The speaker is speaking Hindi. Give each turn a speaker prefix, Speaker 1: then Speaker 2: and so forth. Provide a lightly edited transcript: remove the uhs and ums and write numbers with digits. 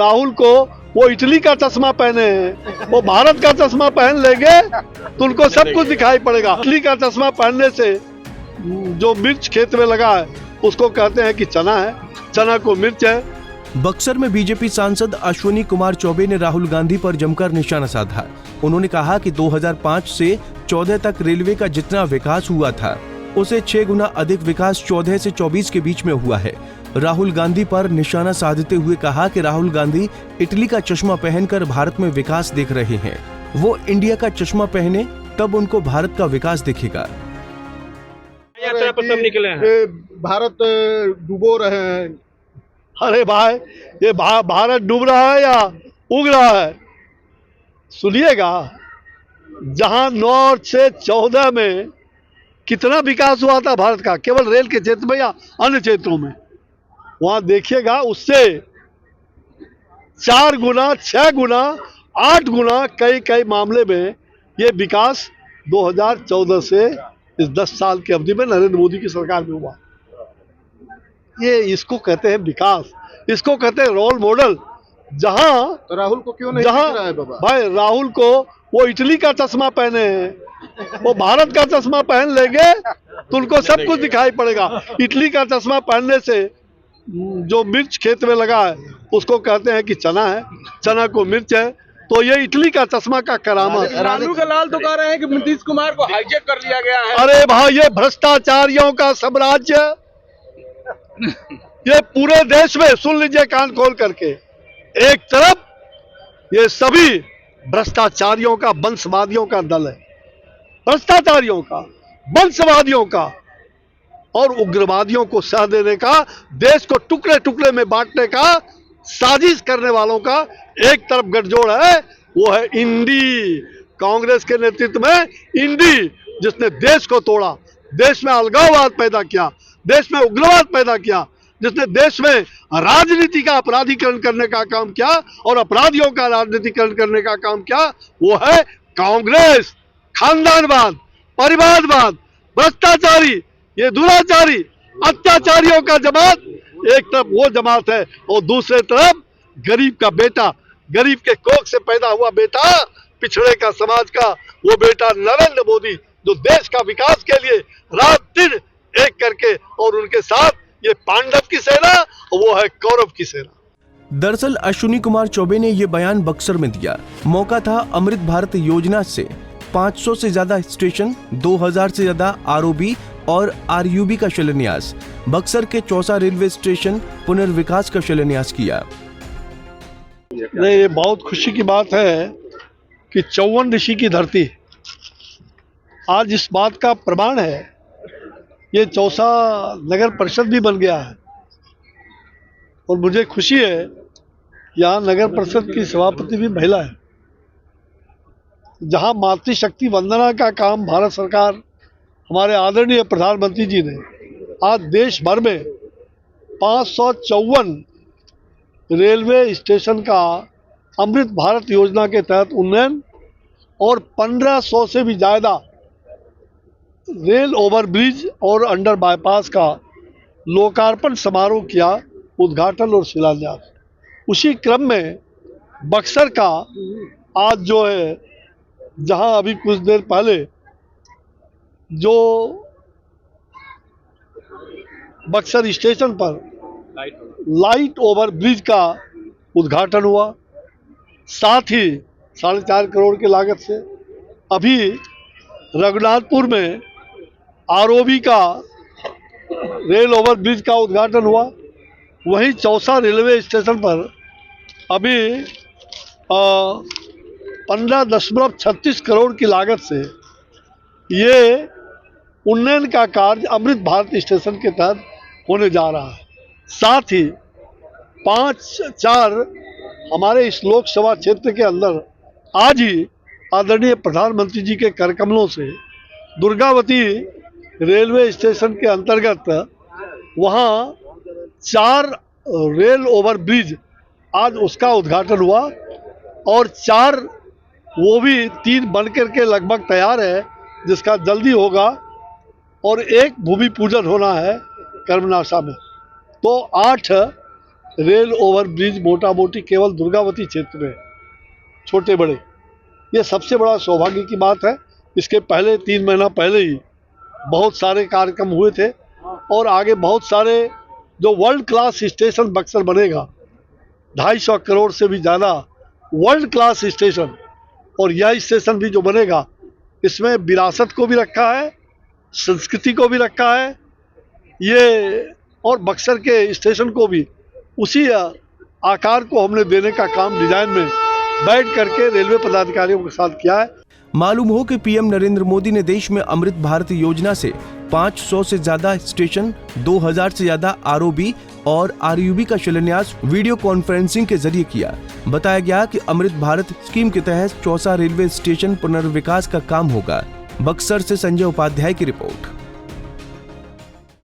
Speaker 1: राहुल को वो इटली का चश्मा पहने हैं, वो भारत का चश्मा पहन लेंगे तो उनको सब कुछ दिखाई पड़ेगा। इटली का चश्मा पहनने से जो मिर्च खेत में लगा है उसको कहते हैं कि चना है, चना को मिर्च है।
Speaker 2: बक्सर में बीजेपी सांसद अश्विनी कुमार चौबे ने राहुल गांधी पर जमकर निशाना साधा। उन्होंने कहा कि 2005 से 14 तक रेलवे का जितना विकास हुआ था उसे 6 गुना अधिक विकास 14 से 24 के बीच में हुआ है। राहुल गांधी पर निशाना साधते हुए कहा कि राहुल गांधी इटली का चश्मा पहनकर भारत में विकास देख रहे हैं। वो इंडिया का चश्मा पहने तब उनको भारत का विकास दिखेगा।
Speaker 3: यात्रा पर सब निकले हैं,
Speaker 4: भारत डूबो रहे हैं।
Speaker 1: अरे भाई, ये भारत डूब रहा है या उग रहा है? सुनिएगा, जहां 9 से 14 में कितना विकास हुआ था भारत का, केवल रेल के क्षेत्र में या अन्य क्षेत्रों में, वहां देखिएगा उससे 4 गुना, 6 गुना, 8 गुना कई मामले में ये विकास 2014 से इस 10 साल की अवधि में नरेंद्र मोदी की सरकार में हुआ। ये इसको कहते हैं विकास, इसको कहते हैं रोल मॉडल। जहां
Speaker 4: तो राहुल को क्यों नहीं दिख रहा है बाबा?
Speaker 1: भाई, राहुल को वो इटली का चश्मा पहने हैं, वो भारत का चश्मा पहन लेंगे तो उनको सब कुछ दिखाई पड़ेगा। इटली का चश्मा पहनने से जो मिर्च खेत में लगा है उसको कहते हैं कि चना है, चना को मिर्च है। तो ये इटली का चश्मा का करामत।
Speaker 3: लालू के लाल तो कह रहे हैं कि नीतीश कुमार को हाईजैक कर लिया गया है।
Speaker 1: अरे भाई, ये भ्रष्टाचारियों का साम्राज्य, ये पूरे देश में, सुन लीजिए कान खोल करके, एक तरफ ये सभी भ्रष्टाचारियों का, वंशवादियों का दल है, भ्रष्टाचारियों का, वंशवादियों का और उग्रवादियों को सह देने का, देश को टुकड़े टुकड़े में बांटने का साजिश करने वालों का एक तरफ गठजोड़ है, वो है इंडी। कांग्रेस के नेतृत्व में इंडी, जिसने देश को तोड़ा, देश में अलगाववाद पैदा किया, देश में उग्रवाद पैदा किया, जिसने देश में राजनीति का अपराधीकरण करने का काम किया और अपराधियों का राजनीतिकरण करने का काम किया, वो है कांग्रेस। खानदानवाद, परिवारवाद, भ्रष्टाचारी, ये दुराचारी, अत्याचारियों का जमात एक तरफ वो जमात है और दूसरे तरफ गरीब का बेटा, गरीब के कोख से पैदा हुआ बेटा, पिछड़े का समाज का वो बेटा नरेंद्र मोदी, जो देश का विकास के लिए रात दिन एक करके, और उनके साथ ये पांडव की सेना और वो है कौरव की सेना।
Speaker 2: दरअसल अश्विनी कुमार चौबे ने ये बयान बक्सर में दिया। मौका था अमृत भारत योजना से 500 से ज्यादा स्टेशन, 2000 से ज्यादा आरओबी और आरयूबी का शिलान्यास, बक्सर के चौसा रेलवे स्टेशन पुनर्विकास का शिलान्यास किया।
Speaker 1: नहीं, ये बहुत खुशी की बात है कि 54 ऋषि की धरती आज इस बात का प्रमाण है। ये चौसा नगर परिषद भी बन गया है और मुझे खुशी है यहाँ नगर परिषद की सभापति भी महिला है। जहाँ मातृशक्ति वंदना का काम भारत सरकार, हमारे आदरणीय प्रधानमंत्री जी ने आज देश भर में 554 रेलवे स्टेशन का अमृत भारत योजना के तहत उन्नयन और 1500 से भी ज़्यादा रेल ओवरब्रिज और अंडर बाईपास का लोकार्पण समारोह किया, उद्घाटन और शिलान्यास। उसी क्रम में बक्सर का आज जो है, जहां अभी कुछ देर पहले जो बक्सर स्टेशन पर लाइट ओवर ब्रिज का उद्घाटन हुआ, साथ ही 4.5 करोड़ की लागत से अभी रघुनाथपुर में आरओबी का रेल ओवर ब्रिज का उद्घाटन हुआ। वहीं चौसा रेलवे स्टेशन पर अभी 15.36 करोड़ की लागत से ये उन्नयन का कार्य अमृत भारत स्टेशन के तहत होने जा रहा है। साथ ही 5-4 हमारे इस लोकसभा क्षेत्र के अंदर आज ही आदरणीय प्रधानमंत्री जी के करकमलों से दुर्गावती रेलवे स्टेशन के अंतर्गत वहाँ 4 रेल ओवर ब्रिज आज उसका उद्घाटन हुआ और 4 वो भी 3 बनकर के लगभग तैयार है, जिसका जल्दी होगा, और 1 भूमि पूजन होना है कर्मनाशा में। तो 8 रेल ओवर ब्रिज मोटा मोटी केवल दुर्गावती क्षेत्र में, छोटे बड़े, ये सबसे बड़ा सौभाग्य की बात है। इसके पहले 3 महीना पहले ही बहुत सारे कार्यक्रम हुए थे और आगे बहुत सारे जो वर्ल्ड क्लास स्टेशन बक्सर बनेगा, 250 करोड़ से भी ज़्यादा वर्ल्ड क्लास स्टेशन, और यह स्टेशन भी जो बनेगा इसमें विरासत को भी रखा है, संस्कृति को भी रखा है ये, और बक्सर के स्टेशन को भी उसी आकार को हमने देने का काम डिजाइन में बैठ करके रेलवे पदाधिकारियों के साथ किया है।
Speaker 2: मालूम हो कि पीएम नरेंद्र मोदी ने देश में अमृत भारत योजना से 500 से ज्यादा स्टेशन, 2000 से ज्यादा आरओबी और आरयूबी का शिलान्यास वीडियो कॉन्फ्रेंसिंग के जरिए किया। बताया गया कि अमृत भारत स्कीम के तहत 64 रेलवे स्टेशन पुनर्विकास का काम होगा। बक्सर से संजय उपाध्याय की रिपोर्ट।